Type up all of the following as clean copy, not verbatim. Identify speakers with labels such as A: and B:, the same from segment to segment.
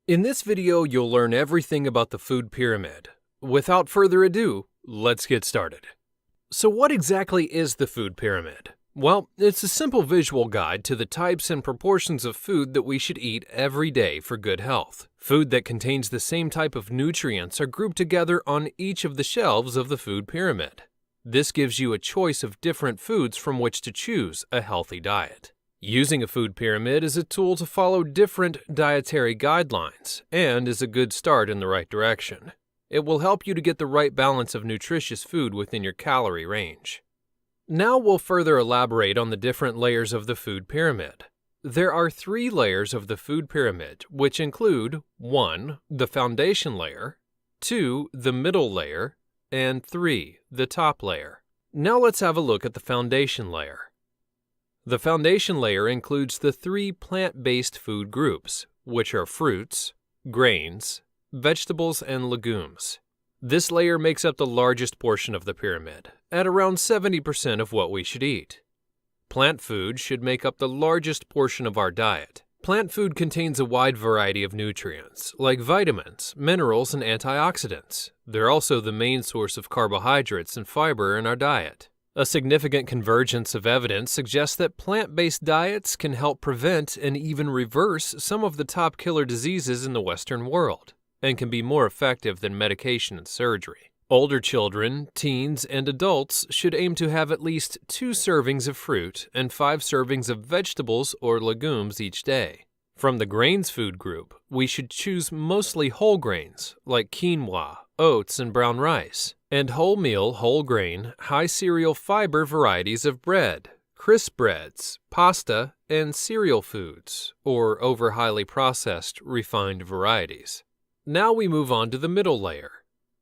A: In this video, you'll learn everything about the food pyramid. Without further ado, let's get started. So what exactly is the food pyramid? Well, it's a simple visual guide to the types and proportions of food that we should eat every day for good health. Food that contains the same type of nutrients are grouped together on each of the shelves of the food pyramid. This gives you a choice of different foods from which to choose a healthy diet. Using a food pyramid is a tool to follow different dietary guidelines and is a good start in the right direction. It will help you to get the right balance of nutritious food within your calorie range. Now we'll further elaborate on the different layers of the food pyramid. There are 3 layers of the food pyramid, which include 1. The foundation layer, 2. The middle layer, and 3. The top layer. Now let's have a look at the foundation layer. The foundation layer includes the 3 plant-based food groups, which are fruits, grains, vegetables, and legumes. This layer makes up the largest portion of the pyramid, at around 70% of what we should eat. Plant food should make up the largest portion of our diet. Plant food contains a wide variety of nutrients, like vitamins, minerals, and antioxidants. They're also the main source of carbohydrates and fiber in our diet. A significant convergence of evidence suggests that plant-based diets can help prevent and even reverse some of the top killer diseases in the Western world, and can be more effective than medication and surgery. Older children, teens, and adults should aim to have at least 2 servings of fruit and 5 servings of vegetables or legumes each day. From the grains food group, we should choose mostly whole grains like quinoa, oats, and brown rice, and wholemeal, whole grain, high cereal fiber varieties of bread, crisp breads, pasta, and cereal foods, or over highly processed, refined varieties. Now we move on to the middle layer.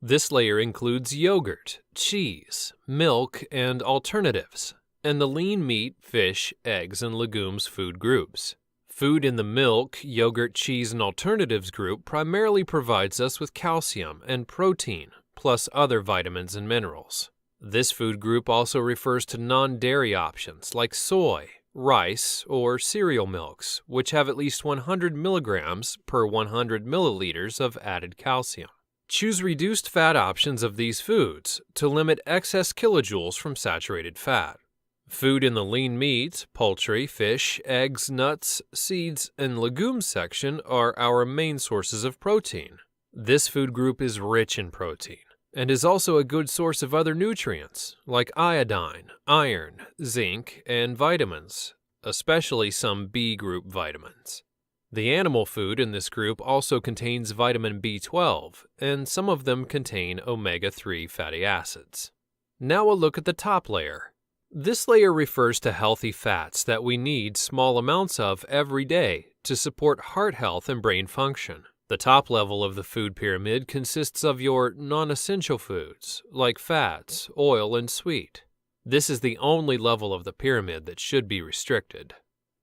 A: This layer includes yogurt, cheese, milk, and alternatives, and the lean meat, fish, eggs, and legumes food groups. Food in the milk, yogurt, cheese, and alternatives group primarily provides us with calcium and protein, plus other vitamins and minerals. This food group also refers to non-dairy options like soy, rice, or cereal milks, which have at least 100 milligrams per 100 milliliters of added calcium. Choose reduced fat options of these foods to limit excess kilojoules from saturated fat. Food in the lean meat, poultry, fish, eggs, nuts, seeds, and legumes section are our main sources of protein. This food group is rich in protein and is also a good source of other nutrients like iodine, iron, zinc, and vitamins, especially some B group vitamins. The animal food in this group also contains vitamin B12, and some of them contain omega-3 fatty acids. Now a look at the top layer. This layer refers to healthy fats that we need small amounts of every day to support heart health and brain function. The top level of the food pyramid consists of your non-essential foods, like fats, oil, and sweet. This is the only level of the pyramid that should be restricted.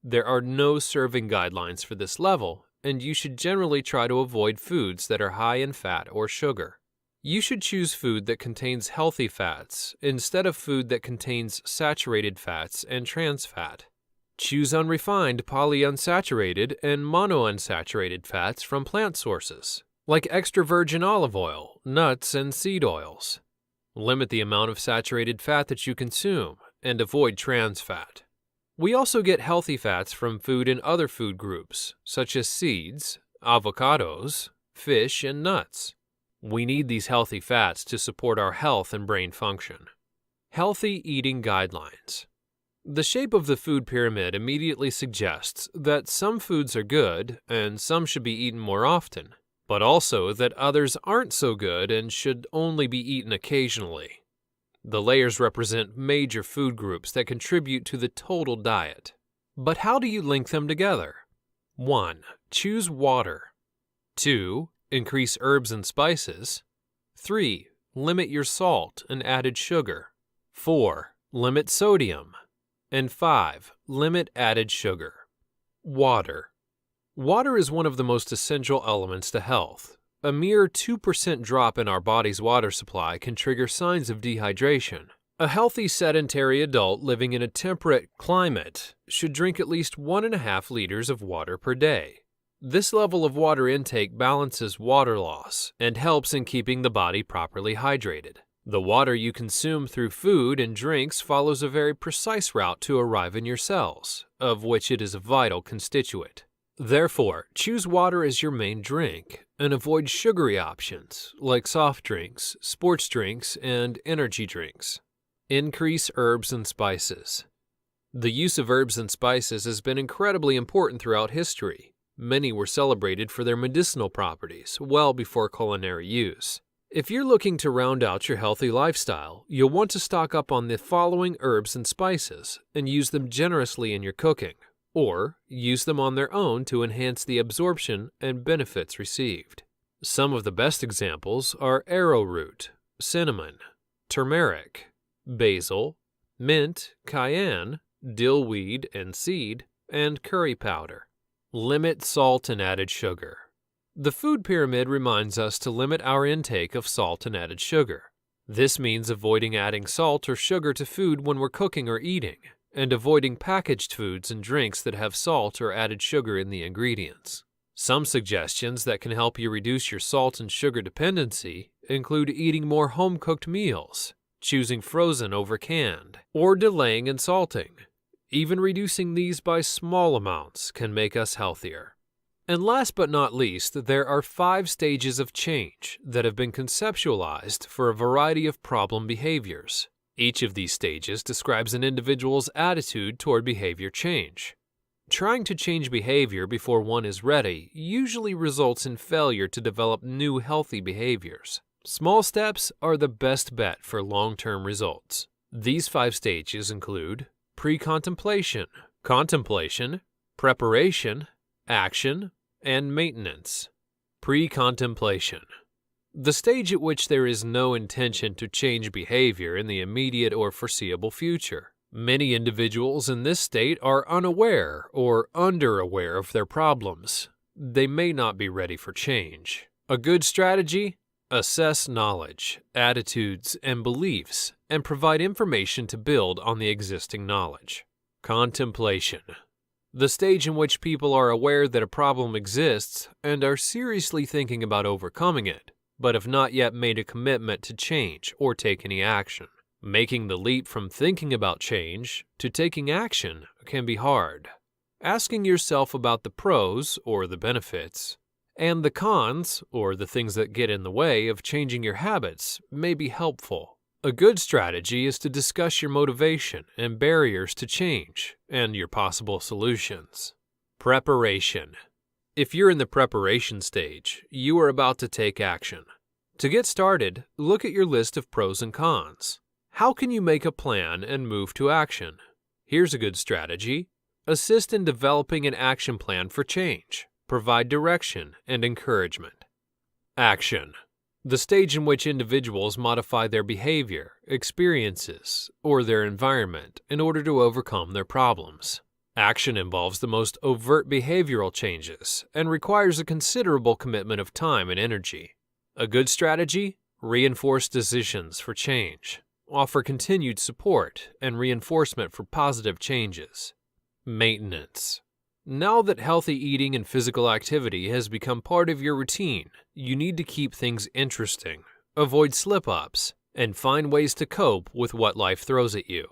A: There are no serving guidelines for this level, and you should generally try to avoid foods that are high in fat or sugar. You should choose food that contains healthy fats instead of food that contains saturated fats and trans fat. Choose unrefined polyunsaturated and monounsaturated fats from plant sources, like extra virgin olive oil, nuts, and seed oils. Limit the amount of saturated fat that you consume and avoid trans fat. We also get healthy fats from food in other food groups, such as seeds, avocados, fish, and nuts. We need these healthy fats to support our health and brain function. Healthy eating guidelines. The shape of the food pyramid immediately suggests that some foods are good and some should be eaten more often, but also that others aren't so good and should only be eaten occasionally. The layers represent major food groups that contribute to the total diet. But how do you link them together? 1. Choose water. 2. Increase herbs and spices. 3. Limit your salt and added sugar. 4. Limit sodium. And 5. Limit added sugar. Water. Water is one of the most essential elements to health. A mere 2% drop in our body's water supply can trigger signs of dehydration. A healthy sedentary adult living in a temperate climate should drink at least 1.5 liters of water per day. This level of water intake balances water loss and helps in keeping the body properly hydrated. The water you consume through food and drinks follows a very precise route to arrive in your cells, of which it is a vital constituent. Therefore, choose water as your main drink and avoid sugary options like soft drinks, sports drinks, and energy drinks. Increase herbs and spices. The use of herbs and spices has been incredibly important throughout history. Many were celebrated for their medicinal properties well before culinary use. If you're looking to round out your healthy lifestyle, you'll want to stock up on the following herbs and spices and use them generously in your cooking, or use them on their own to enhance the absorption and benefits received. Some of the best examples are arrowroot, cinnamon, turmeric, basil, mint, cayenne, dillweed and seed, and curry powder. Limit salt and added sugar. The food pyramid reminds us to limit our intake of salt and added sugar. This means avoiding adding salt or sugar to food when we're cooking or eating, and avoiding packaged foods and drinks that have salt or added sugar in the ingredients. Some suggestions that can help you reduce your salt and sugar dependency include eating more home-cooked meals, choosing frozen over canned, or delaying in salting. Even reducing these by small amounts can make us healthier. And last but not least, there are 5 stages of change that have been conceptualized for a variety of problem behaviors. Each of these stages describes an individual's attitude toward behavior change. Trying to change behavior before one is ready usually results in failure to develop new healthy behaviors. Small steps are the best bet for long-term results. These 5 stages include pre-contemplation, contemplation, preparation, action, and maintenance. Pre-contemplation. The stage at which there is no intention to change behavior in the immediate or foreseeable future. Many individuals in this state are unaware or under-aware of their problems. They may not be ready for change. A good strategy? Assess knowledge, attitudes, and beliefs, and provide information to build on the existing knowledge. Contemplation. The stage in which people are aware that a problem exists and are seriously thinking about overcoming it, but have not yet made a commitment to change or take any action. Making the leap from thinking about change to taking action can be hard. Asking yourself about the pros or the benefits and the cons or the things that get in the way of changing your habits may be helpful. A good strategy is to discuss your motivation and barriers to change and your possible solutions. Preparation. If you're in the preparation stage, you are about to take action. To get started, look at your list of pros and cons. How can you make a plan and move to action? Here's a good strategy. Assist in developing an action plan for change. Provide direction and encouragement. Action. The stage in which individuals modify their behavior, experiences, or their environment in order to overcome their problems. Action involves the most overt behavioral changes and requires a considerable commitment of time and energy. A good strategy? Reinforce decisions for change. Offer continued support and reinforcement for positive changes. Maintenance. Now that healthy eating and physical activity has become part of your routine, you need to keep things interesting, avoid slip-ups, and find ways to cope with what life throws at you.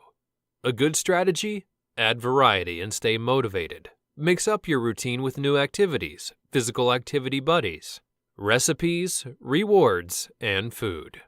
A: A good strategy? Add variety and stay motivated. Mix up your routine with new activities, physical activity buddies, recipes, rewards, and food.